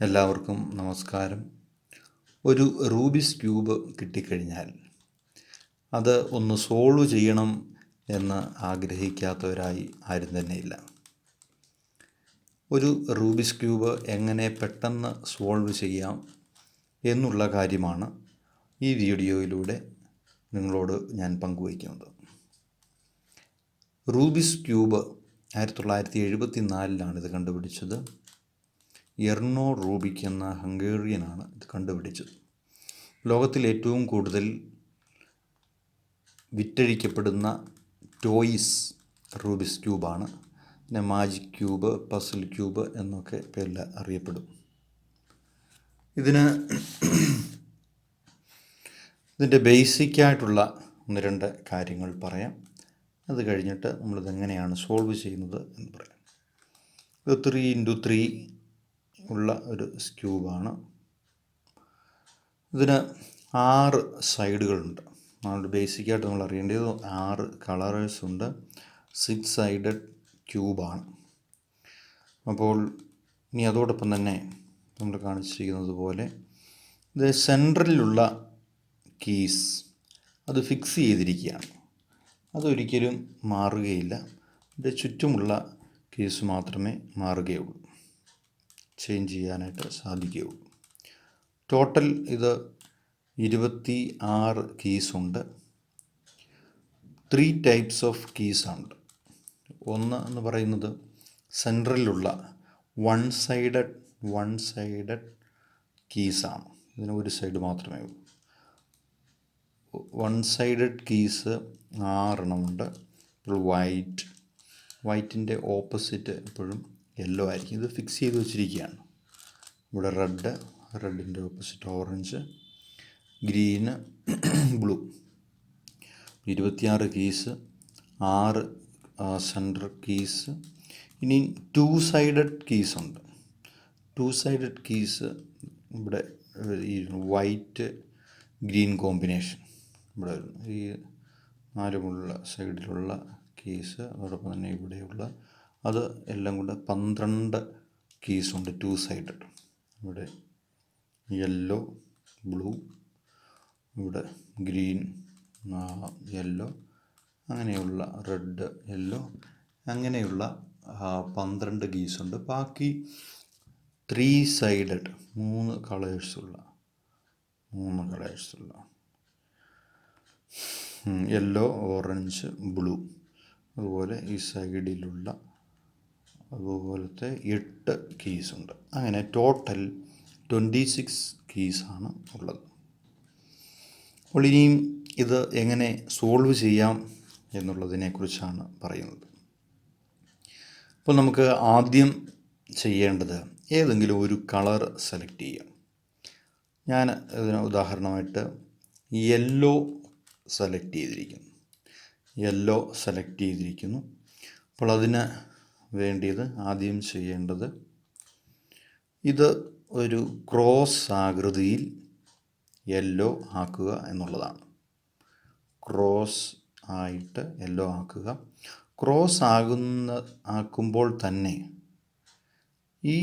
എല്ലാവർക്കും നമസ്കാരം. ഒരു റൂബിക്സ് ക്യൂബ് കിട്ടിക്കഴിഞ്ഞാൽ അത് ഒന്ന് സോൾവ് ചെയ്യണം എന്ന് ആഗ്രഹിക്കാത്തവരായി ആരും തന്നെയില്ല. ഒരു റൂബിക്സ് ക്യൂബ് എങ്ങനെ പെട്ടെന്ന് സോൾവ് ചെയ്യാം എന്നുള്ള കാര്യമാണ് ഈ വീഡിയോയിലൂടെ നിങ്ങളോട് ഞാൻ പങ്കുവയ്ക്കുന്നത്. റൂബിക്സ് ക്യൂബ് 1974 ഇത് കണ്ടുപിടിച്ചത്. എർണോ റൂബിക് എന്ന ഹംഗേറിയനാണ് ഇത് കണ്ടുപിടിച്ചത്. ലോകത്തിൽ ഏറ്റവും കൂടുതൽ വിറ്റഴിക്കപ്പെടുന്ന ടോയ്സ് റൂബിക്സ് ക്യൂബാണ്. പിന്നെ മാജിക് ക്യൂബ്, പസിൽ ക്യൂബ് എന്നൊക്കെ പേരിൽ അറിയപ്പെടും. ഇതിൻ്റെ ബേസിക്കായിട്ടുള്ള 1-2 കാര്യങ്ങൾ പറയാം. അത് കഴിഞ്ഞിട്ട് നമ്മളിതെങ്ങനെയാണ് സോൾവ് ചെയ്യുന്നത് എന്ന് പറയാം. ഇത് 3x3 ഉള്ള ഒരു ക്യൂബാണ്. ഇതിന് 6 സൈഡുകളുണ്ട്. നമ്മൾ ബേസിക്കായിട്ട് നമ്മൾ അറിയേണ്ടത് 6 കളേഴ്സ് ഉണ്ട്. 6 സൈഡഡ് ക്യൂബാണ്. അപ്പോൾ ഇനി അതോടൊപ്പം തന്നെ നമ്മൾ കാണിച്ചിരിക്കുന്നത് പോലെ ഇത് സെൻട്രലിലുള്ള കീസ് അത് ഫിക്സ് ചെയ്തിരിക്കുകയാണ്. അതൊരിക്കലും മാറുകയില്ല. ഇതിൻ്റെ ചുറ്റുമുള്ള കീസ് മാത്രമേ മാറുകയുള്ളൂ, ചേഞ്ച് ചെയ്യാനായിട്ട് സാധിക്കുകയുള്ളൂ. ടോട്ടൽ ഇത് 26 കീസുണ്ട്. 3 ടൈപ്സ് ഓഫ് കീസാണ്. ഒന്ന് എന്ന് പറയുന്നത് സെൻട്രലിലുള്ള വൺ സൈഡഡ് കീസാണ്. ഇതിന് ഒരു സൈഡ് മാത്രമേ ഉള്ളൂ. One sided keys 6 എണ്ണമുണ്ട്. ഇപ്പോൾ വൈറ്റിൻ്റെ ഓപ്പോസിറ്റ് എപ്പോഴും യെല്ലോ ആയിരിക്കും. ഇത് ഫിക്സ് ചെയ്ത് വെച്ചിരിക്കുകയാണ്. ഇവിടെ റെഡിൻ്റെ opposite orange, green, blue. 26 keys, 6 central keys. ഇനി 2 സൈഡഡ് കീസുണ്ട്. 2 സൈഡഡ് കീസ് ഇവിടെ ഈ വൈറ്റ് ഗ്രീൻ കോമ്പിനേഷൻ ഇവിടെ വരുന്നു. ഈ 4 സൈഡിലുള്ള കീസ്, അതോടൊപ്പം തന്നെ ഇവിടെയുള്ള അത് എല്ലാം കൂടെ 12 കീസുണ്ട്. 2 സൈഡഡ്. ഇവിടെ യെല്ലോ, ബ്ലൂ, ഇവിടെ ഗ്രീൻ, യെല്ലോ, അങ്ങനെയുള്ള റെഡ്, യെല്ലോ, അങ്ങനെയുള്ള 12 കീസുണ്ട്. ബാക്കി 3 സൈഡഡ് 3 കളേഴ്സുള്ള യെല്ലോ, ഓറഞ്ച്, ബ്ലൂ, അതുപോലെ ഈ സൈഡിലുള്ള അതുപോലത്തെ 8 കീസുണ്ട്. അങ്ങനെ ടോട്ടൽ 26 കീസാണ് ഉള്ളത്. അപ്പോൾ ഇനിയും ഇത് എങ്ങനെ സോൾവ് ചെയ്യാം എന്നുള്ളതിനെക്കുറിച്ചാണ് പറയുന്നത്. അപ്പോൾ നമുക്ക് ആദ്യം ചെയ്യേണ്ടത് ഏതെങ്കിലും ഒരു കളർ സെലക്ട് ചെയ്യാം. ഞാൻ ഇതിന് ഉദാഹരണമായിട്ട് യെല്ലോ സെലക്ട് ചെയ്തിരിക്കുന്നു. അപ്പോൾ അതിന് വേണ്ടിയത് ആദ്യം ചെയ്യേണ്ടത് ഇത് ഒരു ക്രോസ് ആകൃതിയിൽ യെല്ലോ ആക്കുക എന്നുള്ളതാണ്. ക്രോസ് ആയിട്ട് യെല്ലോ ആക്കുക. ക്രോസ് ആക്കുമ്പോൾ തന്നെ ഈ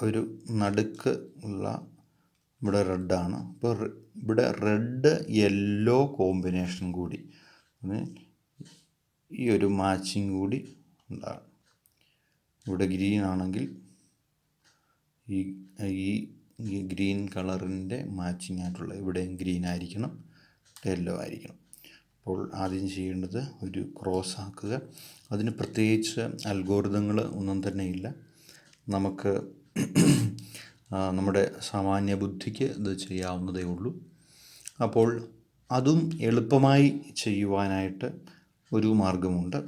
ഒരു നടുക്ക് ഉള്ള ഇവിടെ റെഡാണ്. അപ്പോൾ ഇവിടെ റെഡ് യെല്ലോ കോമ്പിനേഷൻ കൂടി ഈ ഒരു മാച്ചിങ് കൂടി ഉണ്ടാകും. ഇവിടെ ഗ്രീൻ ആണെങ്കിൽ ഈ ഗ്രീൻ കളറിൻ്റെ മാച്ചിങ് ആയിട്ടുള്ള ഇവിടെയും ഗ്രീൻ ആയിരിക്കണം, യെല്ലോ ആയിരിക്കണം. അപ്പോൾ ആദ്യം ചെയ്യേണ്ടത് ഒരു ക്രോസ് ആക്കുക. അതിന് പ്രത്യേകിച്ച് അൽഗോരിതങ്ങൾ ഒന്നും തന്നെ ഇല്ല. നമുക്ക് നമ്മുടെ സാമാന്യ ബുദ്ധിക്ക് ഇത് ചെയ്യാവുന്നതേ ഉള്ളൂ. അപ്പോൾ അതും എളുപ്പമായി ചെയ്യുവാനായിട്ട് ഒരു മാർഗമുണ്ട്.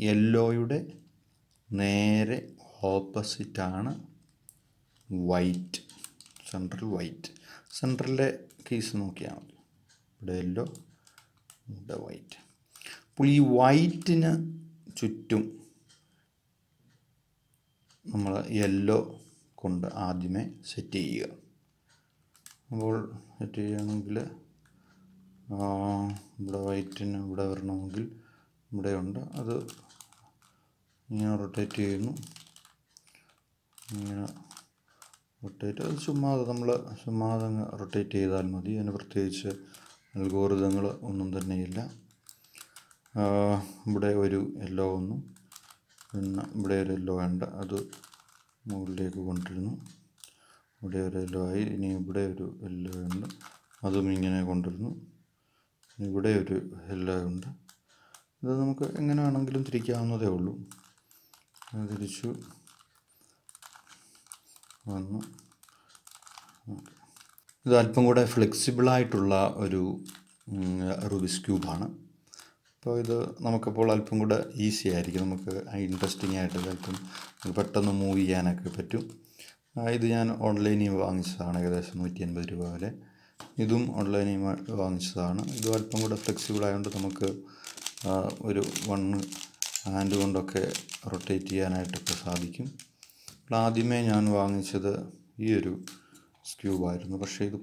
യെല്ലോയുടെ നേരെ ഓപ്പോസിറ്റാണ് വൈറ്റ്, സെൻട്രലിലെ കേസ് നോക്കിയാൽ മതി. ഇവിടെ യെല്ലോ, ഇവിടെ വൈറ്റ്. അപ്പോൾ ഈ വൈറ്റിന് ചുറ്റും നമ്മൾ യെല്ലോ കൊണ്ട് ആദ്യമേ സെറ്റ് ചെയ്യുക. അപ്പോൾ സെറ്റ് ചെയ്യുകയാണെങ്കിൽ ഇവിടെ വൈറ്റിന് ഇവിടെ വരണമെങ്കിൽ ഇവിടെയുണ്ട്. അത് ഇങ്ങനെ റൊട്ടേറ്റ് ചെയ്യുന്നു, ഇങ്ങനെ റൊട്ടേറ്റ് അത് ചുമ്മാതെ അങ്ങ് റൊട്ടേറ്റ് ചെയ്താൽ മതി. അതിന് പ്രത്യേകിച്ച് അൽഗോരിതങ്ങൾ ഒന്നും തന്നെയില്ല. ഇവിടെ ഒരു യെല്ലോ വന്നു, പിന്നെ ഇവിടെ ഒരു യെല്ലോ ഉണ്ട്, അത് മുകളിലേക്ക് കൊണ്ടിരുന്നു. ഇവിടെ ഒരു യെല്ലോ ആയി. ഇനി ഇവിടെ ഒരു യെല്ലോ ഉണ്ട്, അതും ഇങ്ങനെ കൊണ്ടുവരുന്നു. ഇവിടെ ഒരു യെല്ലോ ഉണ്ട്. ഇത് നമുക്ക് എങ്ങനെ വേണമെങ്കിലും തിരിക്കാവുന്നതേ ഉള്ളൂ. തിരിച്ചു വന്നു. ഇത് അല്പം കൂടെ ഫ്ലെക്സിബിളായിട്ടുള്ള ഒരു റുബിക്സ് ക്യൂബാണ്. അപ്പോൾ ഇത് നമുക്കപ്പോൾ അല്പം കൂടെ ഈസി ആയിരിക്കും, നമുക്ക് ഇൻട്രസ്റ്റിംഗ് ആയിട്ട് അല്പം പെട്ടെന്ന് മൂവ് ചെയ്യാനൊക്കെ പറ്റും. ഇത് ഞാൻ ഓൺലൈനിൽ വാങ്ങിച്ചതാണ്, ഏകദേശം 150 രൂപ വില. ഇതും ഓൺലൈനിൽ വാങ്ങിച്ചതാണ്. ഇതും അല്പം കൂടെ ഫ്ലെക്സിബിൾ ആയതുകൊണ്ട് നമുക്ക് ഒരു 1 ഹാൻഡ് കൊണ്ടൊക്കെ റൊട്ടേറ്റ് ചെയ്യാനായിട്ടൊക്കെ സാധിക്കും. അപ്പോൾ ആദ്യമേ ഞാൻ വാങ്ങിച്ചത് ഈ ഒരു സ്ക്യൂബായിരുന്നു, പക്ഷേ ഇത്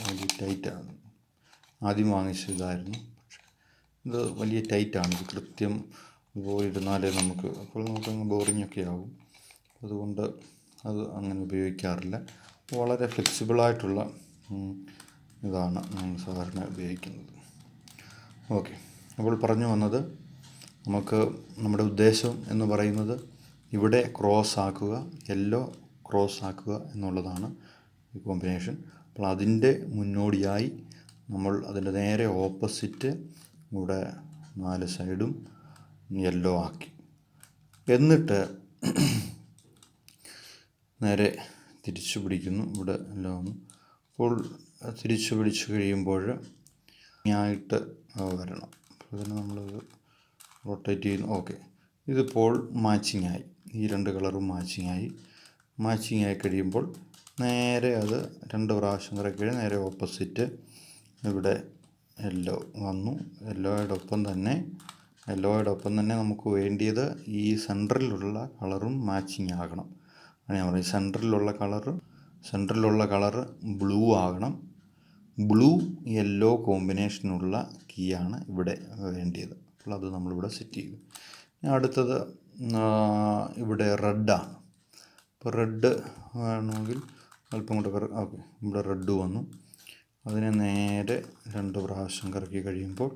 വലിയ ടൈറ്റാണ്. ആദ്യം വാങ്ങിച്ചത് ഇതായിരുന്നു, പക്ഷേ ഇത് വലിയ ടൈറ്റാണ്. ഇത് കൃത്യം പോയിരുന്നാലേ അപ്പോൾ നമുക്കങ്ങ് ബോറിങ്ങൊക്കെ ആവും. അതുകൊണ്ട് അത് അങ്ങനെ ഉപയോഗിക്കാറില്ല. വളരെ ഫ്ലെക്സിബിളായിട്ടുള്ള ഇതാണ് ഞാൻ സാധാരണ ഉപയോഗിക്കുന്നത്. ഓക്കെ, അപ്പോൾ പറഞ്ഞു വന്നത്, നമ്മുടെ ഉദ്ദേശം എന്ന് പറയുന്നത് ഇവിടെ ക്രോസ് ആക്കുക, യെല്ലോ ക്രോസ് ആക്കുക എന്നുള്ളതാണ് ഈ കോമ്പിനേഷൻ. അപ്പോൾ അതിൻ്റെ മുന്നോടിയായി നമ്മൾ അതിൻ്റെ നേരെ ഓപ്പോസിറ്റ് ഇവിടെ 4 സൈഡും യെല്ലോ ആക്കി, എന്നിട്ട് നേരെ തിരിച്ചു പിടിക്കുന്നു. ഇവിടെ എല്ലാം വന്നു. അപ്പോൾ തിരിച്ചു പിടിച്ച് കഴിയുമ്പോൾ ആയിട്ട് വരണം. അപ്പോൾ ഇതിന് നമ്മളത് റൊട്ടേറ്റ് ചെയ്യുന്നു. ഓക്കെ, ഇതിപ്പോൾ മാച്ചിങ് ആയി. ഈ 2 കളറും മാച്ചിങ് ആയി കഴിയുമ്പോൾ നേരെ അത് 2 പ്രാവശ്യം കറക്കി നേരെ ഓപ്പോസിറ്റ് ഇവിടെ യെല്ലോ വന്നു. യെല്ലോയോടൊപ്പം തന്നെ നമുക്ക് വേണ്ടിയത് ഈ സെൻറ്ററിലുള്ള കളറും മാച്ചിങ് ആകണം. ഞാൻ പറയും, സെൻറ്ററിലുള്ള കളറ് ബ്ലൂ ആകണം. ബ്ലൂ യെല്ലോ കോമ്പിനേഷനുള്ള കീയാണ് ഇവിടെ വേണ്ടിയത്. അപ്പോൾ അത് നമ്മളിവിടെ സെറ്റ് ചെയ്തു. അടുത്തത് ഇവിടെ റെഡാണ്. ഇപ്പോൾ റെഡ് വേണമെങ്കിൽ അല്പം കൂടെ ഓക്കെ, ഇവിടെ റെഡ് വന്നു. അതിനെ നേരെ 2 പ്രാവശ്യം കറക്കി കഴിയുമ്പോൾ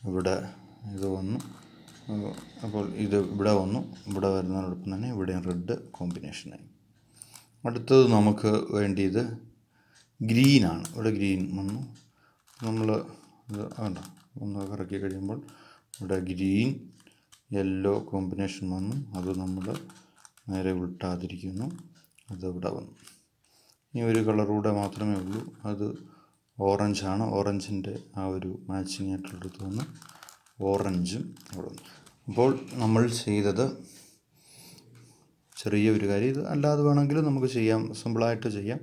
ഇവിടെ ഇത് വന്നു. അപ്പോൾ ഇത് ഇവിടെ വന്നു. ഇവിടെ വരുന്നതിനോടൊപ്പം തന്നെ ഇവിടെയും റെഡ് കോമ്പിനേഷനായി. അടുത്തത് നമുക്ക് വേണ്ടിയത് ഗ്രീനാണ്. ഇവിടെ ഗ്രീൻ വന്നു. നമ്മൾ ഇത് ഒന്ന് കറക്കി കഴിയുമ്പോൾ ഇവിടെ ഗ്രീൻ യെല്ലോ കോമ്പിനേഷൻ വന്നു. അത് നമ്മൾ നേരെ ഉൾട്ടാതിരിക്കുന്നു. അത് ഇവിടെ വന്നു. ഇനി ഒരു കളർ കൂടെ മാത്രമേ ഉള്ളൂ, അത് ഓറഞ്ചാണ്. ഓറഞ്ചിൻ്റെ ആ ഒരു മാച്ചിങ് ആയിട്ടുള്ളത് വന്നു. ഓറഞ്ചും അവിടെ വന്നു. അപ്പോൾ നമ്മൾ ചെയ്തത് ചെറിയൊരു കാര്യം. ഇത് അല്ലാതെ വേണമെങ്കിലും നമുക്ക് ചെയ്യാം, സിമ്പിളായിട്ട് ചെയ്യാം.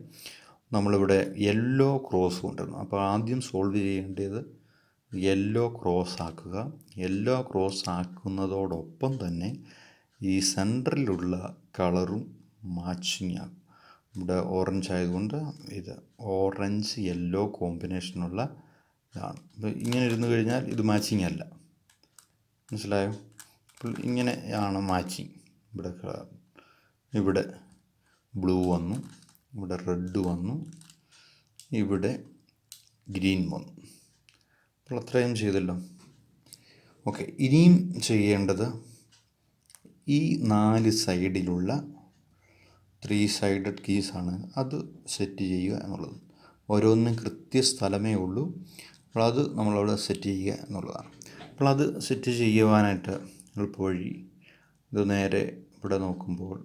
നമ്മളിവിടെ യെല്ലോ ക്രോസ് കൊണ്ടുവരണം. അപ്പോൾ ആദ്യം സോൾവ് ചെയ്യേണ്ടത് യെല്ലോ ക്രോസ് ആക്കുക. യെല്ലോ ക്രോസ് ആക്കുന്നതോടൊപ്പം തന്നെ ഈ സെൻറ്ററിലുള്ള കളറും മാച്ചിങ് ആകും. ഇവിടെ ഓറഞ്ച് ആയതുകൊണ്ട് ഇത് ഓറഞ്ച് യെല്ലോ കോമ്പിനേഷനുള്ള ഇതാണ്. അപ്പോൾ ഇങ്ങനെ ഇരുന്ന് കഴിഞ്ഞാൽ ഇത് മാച്ചിങ് അല്ല, മനസ്സിലായോ? അപ്പോൾ ഇങ്ങനെയാണ് മാച്ചിങ്. ഇവിടെ ബ്ലൂ വന്നു, ഇവിടെ റെഡ് വന്നു, ഇവിടെ ഗ്രീൻ വന്നു. അപ്പോൾ അത്രയും ചെയ്തല്ലോ. ഓക്കെ, ഇനിയും ചെയ്യേണ്ടത് ഈ 4 സൈഡിലുള്ള 3 സൈഡഡ് കീസാണ്, അത് സെറ്റ് ചെയ്യുക എന്നുള്ളത്. ഓരോന്നിനും കൃത്യസ്ഥലമേ ഉള്ളൂ. അപ്പോൾ അത് നമ്മളവിടെ സെറ്റ് ചെയ്യുക എന്നുള്ളതാണ്. അപ്പോൾ അത് സെറ്റ് ചെയ്യുവാനായിട്ട് എളുപ്പവഴി, ഇത് നേരെ ഇവിടെ നോക്കുമ്പോൾ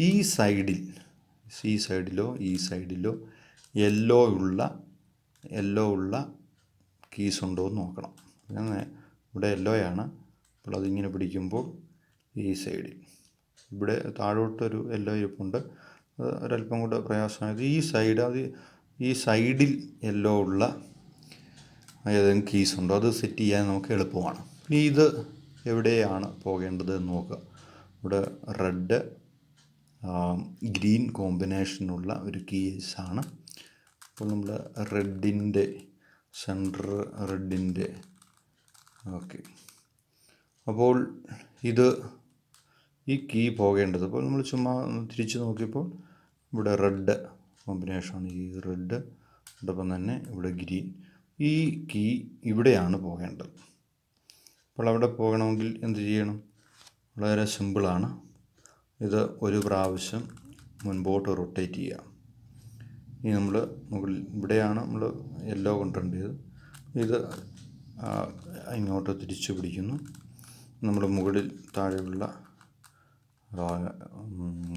ഈ സൈഡിലോ യെല്ലോ ഉള്ള കീസ് ഉണ്ടോ എന്ന് നോക്കണം. ഇവിടെ യെല്ലോയാണ്. അപ്പോൾ അതിങ്ങനെ പിടിക്കുമ്പോൾ ഈ സൈഡിൽ ഇവിടെ താഴോട്ടൊരു യെല്ലോ ഇരിപ്പുണ്ട്, അത് ഒരല്പം കൂടെ പ്രയാസമായത്. ഈ സൈഡിൽ യെല്ലോ ഉള്ള ഏതെങ്കിലും കീസ് ഉണ്ടോ, അത് സെറ്റ് ചെയ്യാൻ നമുക്ക് എളുപ്പമാണ്. ഇനി ഇത് എവിടെയാണ് പോകേണ്ടത് എന്ന് നോക്കുക. ഇവിടെ റെഡ് ഗ്രീൻ കോമ്പിനേഷനുള്ള ഒരു കീസാണ്. അപ്പോൾ നമ്മൾ റെഡിൻ്റെ ഓക്കെ, അപ്പോൾ ഈ കീ പോകേണ്ടത്, അപ്പോൾ നമ്മൾ ചുമ്മാ തിരിച്ച് നോക്കിയപ്പോൾ ഇവിടെ റെഡ് കോമ്പിനേഷനാണ്, ഈ റെഡ്. അതോടൊപ്പം തന്നെ ഇവിടെ ഗ്രീൻ. ഈ കീ ഇവിടെയാണ് പോകേണ്ടത്. അപ്പോൾ അവിടെ പോകണമെങ്കിൽ എന്ത് ചെയ്യണം? വളരെ സിമ്പിളാണ്. ഇത് ഒരു പ്രാവശ്യം മുൻപോട്ട് റൊട്ടേറ്റ് ചെയ്യുക. ഇനി നമ്മൾ മുകളിൽ ഇവിടെയാണ് നമ്മൾ യെല്ലോ കൊണ്ടുവരേണ്ടത്. ഇത് ഇങ്ങോട്ട് തിരിച്ചു പിടിക്കുന്നു. നമ്മൾ മുകളിൽ താഴെയുള്ള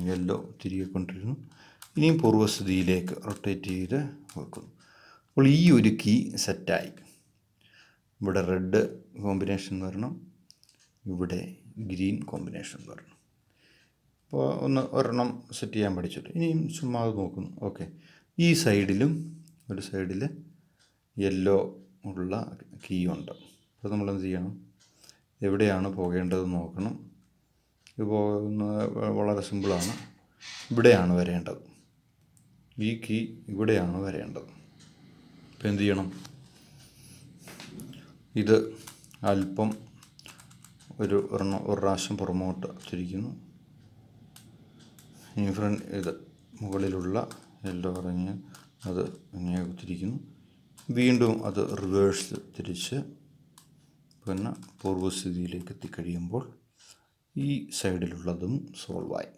യെല്ലോ തിരികെ കൊണ്ടിരുന്നു. ഇനിയും പൂർവ്വസ്ഥിതിയിലേക്ക് റൊട്ടേറ്റ് ചെയ്ത് വെക്കുന്നു. അപ്പോൾ ഈ ഒരു കീ സെറ്റായി. ഇവിടെ റെഡ് കോമ്പിനേഷൻ വരണം, ഇവിടെ ഗ്രീൻ കോമ്പിനേഷൻ വരണം. അപ്പോൾ ഒരെണ്ണം സെറ്റ് ചെയ്യാൻ പഠിച്ചിട്ട് ഇനിയും ചുമ്മാ നോക്കുന്നു. ഓക്കെ, ഈ സൈഡിലും ഒരു സൈഡിൽ യെല്ലോ ഉള്ള കീ ഉണ്ട്. അപ്പോൾ നമ്മളെന്ത് ചെയ്യണം? എവിടെയാണ് പോകേണ്ടത് നോക്കണം. ഇത് വളരെ സിമ്പിളാണ്. ഇവിടെയാണ് വരേണ്ടത്. ഈ കീ ഇവിടെയാണ് വരേണ്ടത്. അപ്പോൾ എന്ത് ചെയ്യണം? ഇത് അല്പം ഒരു പ്രാവശ്യം പുറമോട്ട് തിരിക്കുന്നു. ഇനി ഇത് മുകളിലുള്ള യെല്ലോ ഇറങ്ങി അത് ഇങ്ങനെ തിരിക്കുന്നു. വീണ്ടും അത് റിവേഴ്സ് തിരിച്ച് പിന്നെ പൂർവ്വസ്ഥിതിയിലേക്ക് എത്തിക്കഴിയുമ്പോൾ ഈ സൈഡിലുള്ളതും സോൾവായി.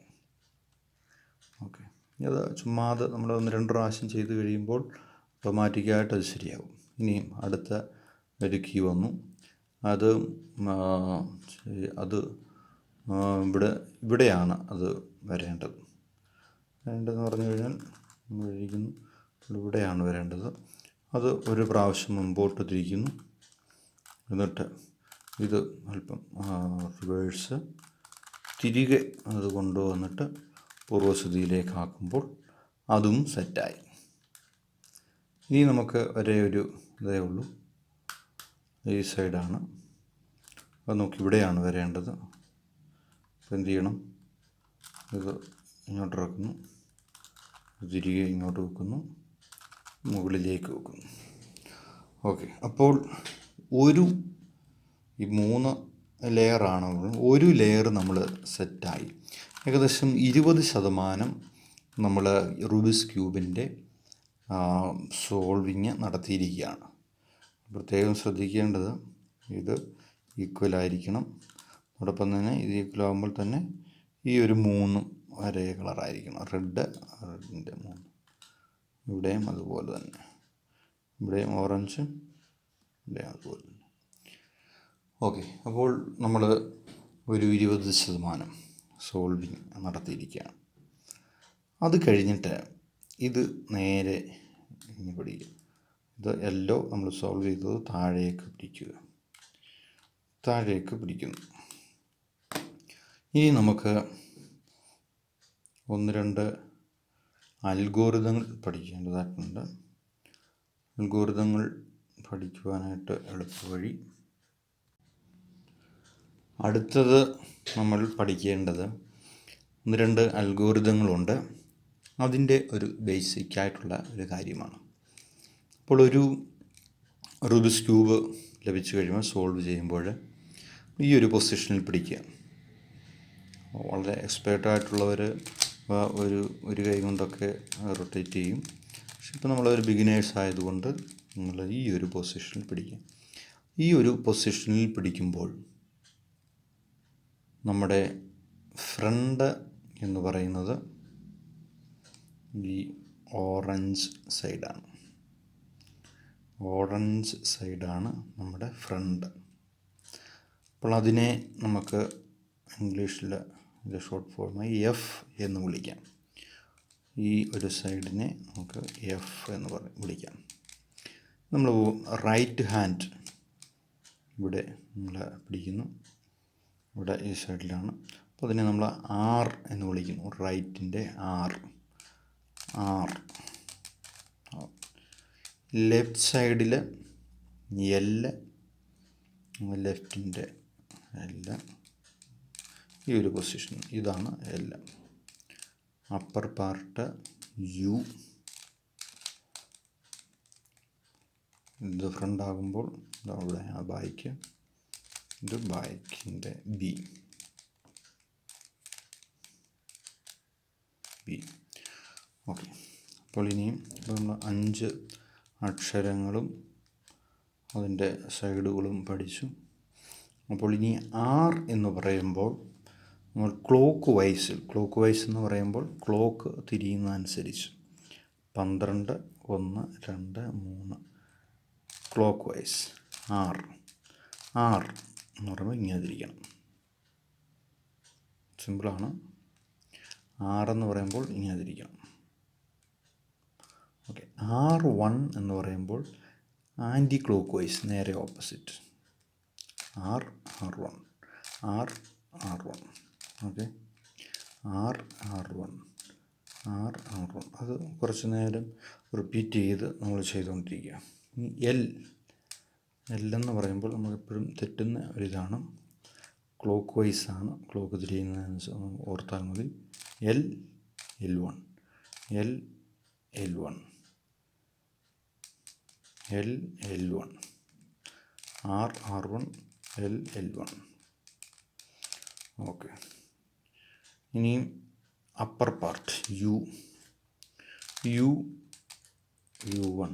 ഓക്കെ, അത് ചുമ്മാതെ നമ്മൾ 1-2 പ്രാവശ്യം ചെയ്ത് കഴിയുമ്പോൾ ഓട്ടോമാറ്റിക്കായിട്ട് അത് ശരിയാകും. ഇനിയും അടുത്ത ഒരു കീ വന്നു. അത് ഇവിടെയാണ് അത് വരേണ്ടത്. വരേണ്ടതെന്ന് പറഞ്ഞു കഴിഞ്ഞാൽ ഇവിടെയാണ് വരേണ്ടത്. അത് ഒരു പ്രാവശ്യം മുമ്പോട്ട് തിരിക്കുന്നു. എന്നിട്ട് ഇത് അല്പം റിവേഴ്സ് തിരികെ അത് കൊണ്ടുവന്നിട്ട് പൂർവ്വസ്ഥിതിയിലേക്കാക്കുമ്പോൾ അതും സെറ്റായി. ഇനി നമുക്ക് ഒരേ ഒരു ഇതേ ഉള്ളൂ. ഈ സൈഡാണ്. അത് നമുക്ക് ഇവിടെയാണ് വരേണ്ടത്. അപ്പോൾ എന്ത് ചെയ്യണം? ഇത് ഇങ്ങോട്ട് ഇറക്കുന്നു, തിരികെ ഇങ്ങോട്ട് വെക്കുന്നു, മുകളിലേക്ക് വെക്കുന്നു. ഓക്കെ, അപ്പോൾ ഈ 3 ലെയറാണ്. ഒരു ലെയർ നമ്മൾ സെറ്റായി. ഏകദേശം 20% നമ്മൾ റൂബിക്സ് ക്യൂബിൻ്റെ സോൾവിങ് നടത്തിയിരിക്കുകയാണ്. പ്രത്യേകം ശ്രദ്ധിക്കേണ്ടത് ഇത് ഈക്വലായിരിക്കണം. അതോടൊപ്പം തന്നെ ഇത് ഈക്വലാകുമ്പോൾ തന്നെ ഈ ഒരു 3 ഒരേ കളറായിരിക്കണം. റെഡിൻ്റെ 3, ഇവിടെയും അതുപോലെ തന്നെ, ഇവിടെയും ഓറഞ്ച്, ഇവിടെയും അതുപോലെ തന്നെ. ഓക്കെ, അപ്പോൾ നമ്മൾ ഒരു 20% സോൾവിങ് നടത്തിയിരിക്കുകയാണ്. അത് കഴിഞ്ഞിട്ട് ഇത് നേരെ ഇനി പിടിക്കുക. ഇത് യെല്ലോ നമ്മൾ സോൾവ് ചെയ്തത് താഴേക്ക് പിടിക്കുന്നു. ഇനി നമുക്ക് 1-2 അൽഗോരിതങ്ങൾ പഠിക്കേണ്ടതായിട്ടുണ്ട്. അൽഗോരിതങ്ങൾ പഠിക്കുവാനായിട്ട് എളുപ്പവഴി. അടുത്തത് നമ്മൾ പഠിക്കേണ്ടത് 1-2 അൽഗോരിതങ്ങളുണ്ട്. അതിൻ്റെ ഒരു ബേസിക്കായിട്ടുള്ള ഒരു കാര്യമാണ്. അപ്പോൾ ഒരു റൂബിക്സ് ക്യൂബ് ലഭിച്ചു കഴിയുമ്പോൾ സോൾവ് ചെയ്യുമ്പോൾ ഈ ഒരു പൊസിഷനിൽ പിടിക്കുക. വളരെ എക്സ്പേർട്ടായിട്ടുള്ളവർ ഒരു കൈ കൊണ്ടൊക്കെ റൊട്ടേറ്റ് ചെയ്യും. പക്ഷെ ഇപ്പോൾ നമ്മളൊരു ബിഗിനേഴ്സ് ആയതുകൊണ്ട് നമ്മൾ ഈ ഒരു പൊസിഷനിൽ പിടിക്കുക. ഈ ഒരു പൊസിഷനിൽ പിടിക്കുമ്പോൾ നമ്മുടെ ഫ്രണ്ട് എന്ന് പറയുന്നത് ഈ ഓറഞ്ച് സൈഡാണ് നമ്മുടെ ഫ്രണ്ട്. അപ്പോൾ അതിനെ നമുക്ക് ഇംഗ്ലീഷിൽ ഇത് ഷോർട്ട് ഫോമായി എഫ് എന്ന് വിളിക്കാം. ഈ ഒരു സൈഡിനെ നമുക്ക് എഫ് എന്ന് വിളിക്കാം. നമ്മൾ റൈറ്റ് ഹാൻഡ് ഇവിടെ നമ്മൾ പിടിക്കുന്നു, ഇവിടെ ഈ സൈഡിലാണ്. അപ്പോൾ അതിനെ നമ്മൾ ആർ എന്ന് വിളിക്കുന്നു. റൈറ്റിൻ്റെ ആർ. ലെഫ്റ്റ് സൈഡിൽ എല്, ലെഫ്റ്റിൻ്റെ എല്, ഈ ഒരു പൊസിഷൻ ഇതാണ് എല്. Upper part U. ഇത് ഫ്രണ്ട് ആകുമ്പോൾ ഇവിടെ ബാക്ക്, ഇത് ബാക്കിൻ്റെ ബി. ഓക്കെ. അപ്പോൾ ഇനിയും നമ്മൾ 5 അക്ഷരങ്ങളും അതിൻ്റെ സൈഡുകളും പഠിച്ചു. അപ്പോൾ ഇനി R എന്ന് പറയുമ്പോൾ നമ്മൾ ക്ലോക്ക് വൈസ് എന്ന് പറയുമ്പോൾ ക്ലോക്ക് തിരിയുന്ന അനുസരിച്ച് 12, 1, 2, 3 ക്ലോക്ക് വൈസ് R എന്ന് പറയുമ്പോൾ ഇങ്ങനെ തിരിക്കണം. സിമ്പിളാണ്. R എന്ന് പറയുമ്പോൾ ഇങ്ങനെ തിരിക്കണം. ഓക്കെ. R1 എന്ന് പറയുമ്പോൾ ആൻറ്റി ക്ലോക്ക് വൈസ്, നേരെ ഓപ്പോസിറ്റ്. R1 okay. R1 അത് കുറച്ച് നേരം റിപ്പീറ്റ് ചെയ്ത് നമ്മൾ ചെയ്തുകൊണ്ടിരിക്കുക. ഇനി L എന്ന് പറയുമ്പോൾ നമുക്കെപ്പോഴും തെറ്റുന്ന ഒരിതാണ്. ക്ലോക്ക് വൈസാണ്, ക്ലോക്ക് തിരിയുന്നതിനനുസരിച്ച് ഓർത്താൽ മതി. L1 R1 L1. ഓക്കെ. ഇനിയും അപ്പർ പാർട്ട് U1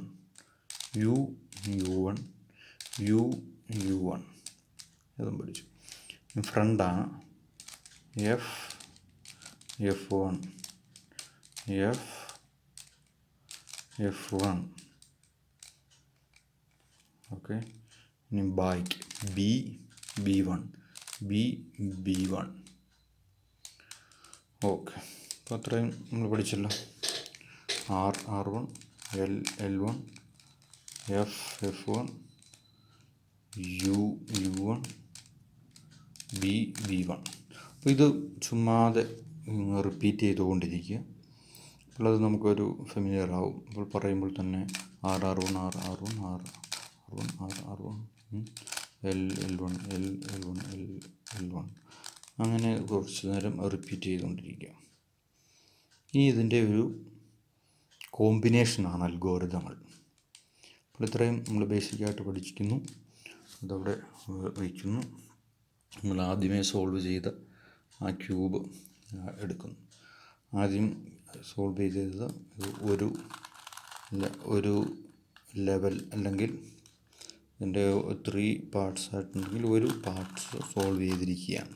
അതും പഠിച്ചു. ഫ്രണ്ടാണ് F1 ഓക്കെ. ഇനി ബാക്ക് B1 ഓക്കെ. അപ്പോൾ അത്രയും നമ്മൾ പഠിച്ചല്ലോ. R1 L1 F1 U1 B1. അപ്പോൾ ഇത് ചുമ്മാതെ റിപ്പീറ്റ് ചെയ്തുകൊണ്ടിരിക്കുക. അപ്പോൾ അത് നമുക്കൊരു ഫെമിലിയർ ആവും. അപ്പോൾ പറയുമ്പോൾ തന്നെ R1 L1 അങ്ങനെ കുറച്ച് നേരം റിപ്പീറ്റ് ചെയ്തുകൊണ്ടിരിക്കുക. ഇനി ഇതിൻ്റെ ഒരു കോമ്പിനേഷനാണ് അൽഗോരിതങ്ങൾ. അപ്പോൾ ഇത്രയും നമ്മൾ ബേസിക്കായിട്ട് പഠിക്കുന്നു. അതവിടെ വയ്ക്കുന്നു. നമ്മൾ ആദ്യമേ സോൾവ് ചെയ്ത ആ ക്യൂബ് എടുക്കുന്നു. ആദ്യം സോൾവ് ചെയ്തത് ഒരു ലെവൽ അല്ലെങ്കിൽ ഇതിൻ്റെ 3 പാർട്സ് ആയിട്ടുണ്ടെങ്കിൽ ഒരു പാർട്സ് സോൾവ് ചെയ്തിരിക്കുകയാണ്.